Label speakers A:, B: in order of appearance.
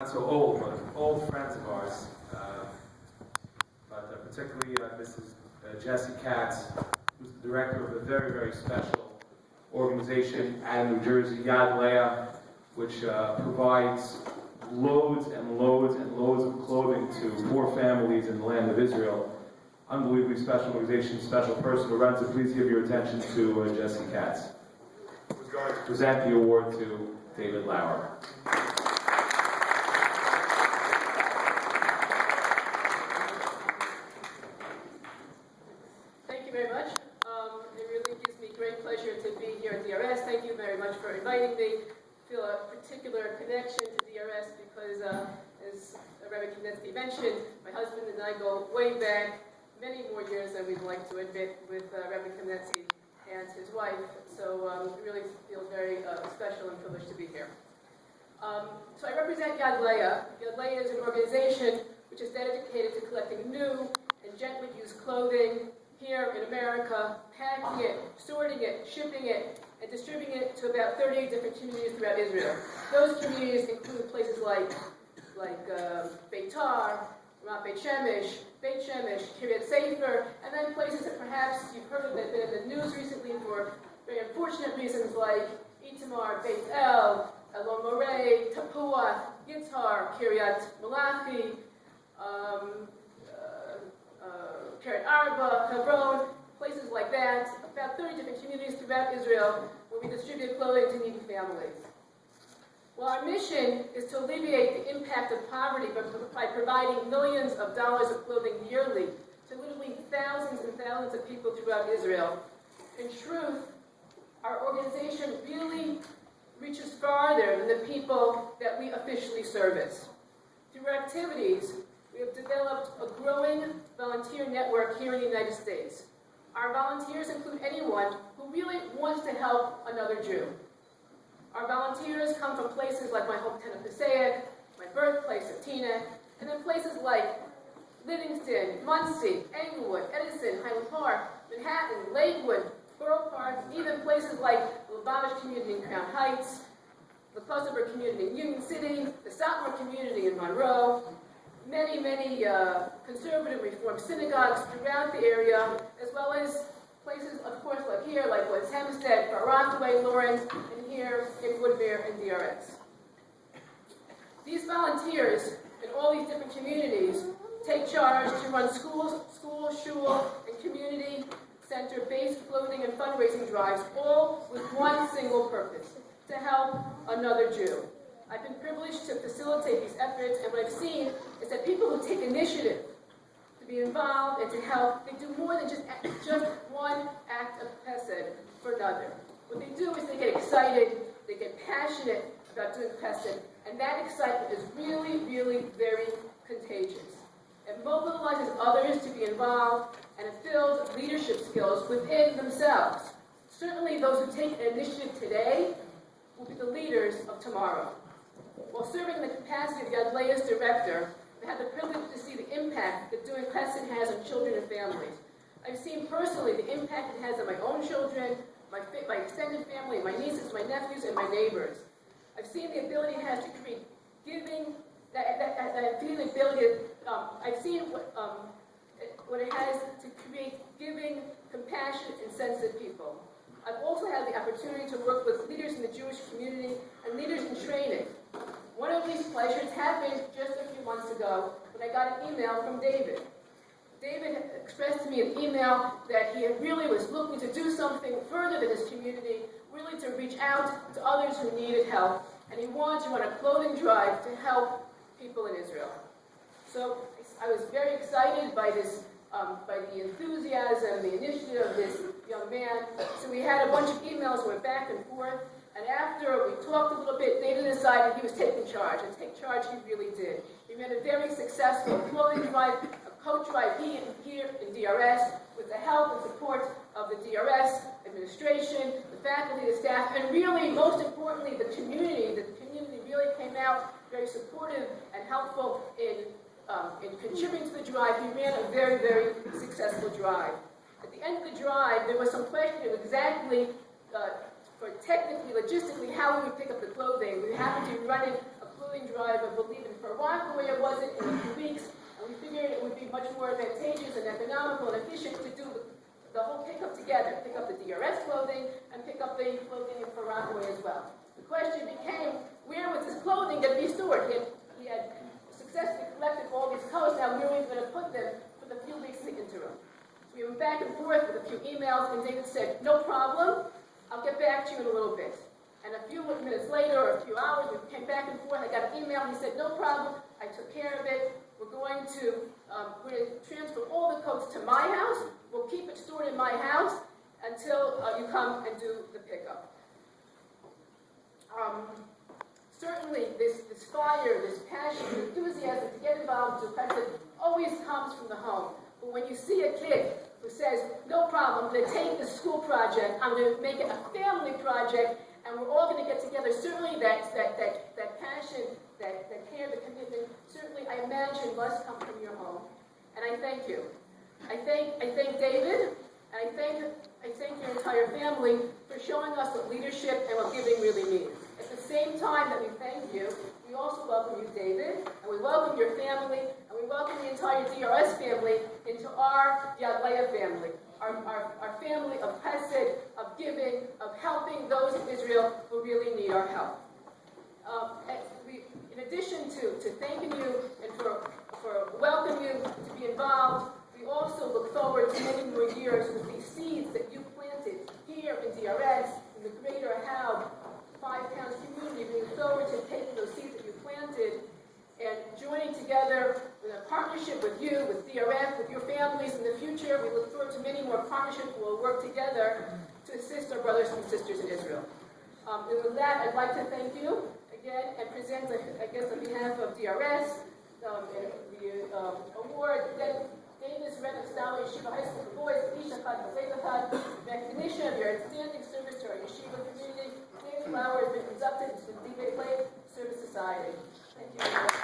A: Not so old, but old friends of ours. But particularly Mrs. Jessie Katz, who's the director of a very, very special organization out of New Jersey, Yad Leah, which provides loads and loads and loads of clothing to poor families in the land of Israel. Unbelievably special organization, special person. Lorenzo, please give your attention to Jessie Katz. Who's going to present the award to David Lauer.
B: Thank you very much. It really gives me great pleasure to be here at DRS. Thank you very much for inviting me. I feel a particular connection to DRS because, as Rabbi Kaminetsky mentioned, my husband and I go way back, many more years than we'd like to admit, with Rabbi Kaminetsky and his wife. So it really feels very special and privileged to be here. So I represent Yad Leah. Yad Leah is an organization which is dedicated to collecting new and gently used clothing here in America, packing it, sorting it, shipping it, and distributing it to about 38 different communities throughout Israel. Those communities include places like Beitar, Ramat Beit Shemesh, Kiryat Sefer, and then places that perhaps you've heard of that have been in the news recently for very unfortunate reasons like Itamar, Beit El, Elon Moreh, Tapua, Yitzhar, Kiryat Malachi, Kiryat Arba, Hebron, places like that, about 30 different communities throughout Israel where we distribute clothing to needy families. Well, our mission is to alleviate the impact of poverty by providing millions of dollars of clothing yearly to literally thousands and thousands of people throughout Israel. In truth, our organization really reaches farther than the people that we officially service. Through our activities, we have developed a growing volunteer network here in the United States. Our volunteers include anyone who really wants to help another Jew. Our volunteers come from places like my hometown of Passaic, my birthplace of Teaneck, and then places like Livingston, Muncie, Englewood, Edison, Highland Park, Manhattan, Lakewood, Borough Park, even places like the Lubavitch community in Crown Heights, the Kosovo community in Union City, the Stahler community in Monroe, many conservative reform synagogues throughout the area, as well as places, of course, like here, like West Hempstead, Far Rockaway, Lawrence, and here in Woodmere and DRS. These volunteers in all these different communities take charge to run schools, shul, and community center-based clothing and fundraising drives, all with one single purpose: to help another Jew. I've been privileged to facilitate these efforts, and what I've seen is that people who take initiative to be involved and to help, they do more than just one act of chesed for another. What they do is they get excited, they get passionate about doing chesed, and that excitement is really, really very contagious. It mobilizes others to be involved, and it builds leadership skills within themselves. Certainly those who take an initiative today will be the leaders of tomorrow. While serving in the capacity of Yad Leah's director, I've had the privilege to see the impact that doing chesed has on children and families. I've seen personally the impact it has on my own children, my extended family, my nieces, my nephews, and my neighbors. I've seen the ability it has to create giving, I've seen what it has to create giving, compassionate, and sensitive people. I've also had the opportunity to work with leaders in the Jewish community and leaders in training. One of these pleasures happened just a few months ago when I got an email from David. David expressed to me in email that he really was looking to do something further than his community, really to reach out to others who needed help, and he wanted to run a clothing drive to help people in Israel. So I was very excited by this, by the enthusiasm, the initiative of this young man. So we had a bunch of emails, went back and forth, and after we talked a little bit, David decided he was taking charge, and take charge he really did. He ran a very successful clothing drive, a coat drive here in DRS, with the help and support of the DRS administration, the faculty, the staff, and really, most importantly, the community. The community really came out very supportive and helpful in contributing to the drive. He ran a very, very successful drive. At the end of the drive, there was some question of exactly, for technically, logistically, how we would pick up the clothing. We happened to be running a clothing drive, I believe, in Rockaway, it wasn't, in a few weeks, and we figured it would be much more advantageous and economical and efficient to do the whole pickup together, pick up the DRS clothing and pick up the clothing in Rockaway as well. The question became, where was this clothing going to be stored? He had successfully collected all these coats, now where were we going to put them for the few weeks in the interim? So we went back and forth with a few emails, and David said, no problem, I'll get back to you in a little bit. And a few minutes later, or a few hours, we came back and forth. I got an email. He said, no problem. I took care of it. We're going to transfer all the coats to my house. We'll keep it stored in my house until you come and do the pickup. Certainly, this fire, this passion, this enthusiasm to get involved with Katz always comes from the home. But when you see a kid who says, no problem, I'm going to take this school project, I'm going to make it a family project, and we're all going to get together. Certainly that passion, that care, the commitment, certainly I imagine must come from your home. And I thank you. I thank David, and I thank your entire family for showing us what leadership and what giving really means. At the same time that we thank you, we also welcome you, David, and we welcome your family, and we welcome the entire DRS family into our Yad Leah family. Our family of chesed, of giving, of helping those in Israel who really need our help. In addition to thanking you and for welcoming you to be involved, we also look forward to many more years with these seeds that you planted here in DRS, in the greater Howard 5-town community. We look forward to taking those seeds that you planted and joining together in a partnership with you, with DRS, with your families in the future. We look forward to many more partnerships who will work together to assist our brothers and sisters in Israel. And with that, I'd like to thank you again and present, I guess, on behalf of DRS, the award, Davis Renov Stahler Yeshiva High School for Boys, Isha Chad V'Zeh recognition of your outstanding service to our yeshiva community. Lauer has been conducted into the DBA Play Service Society. Thank you.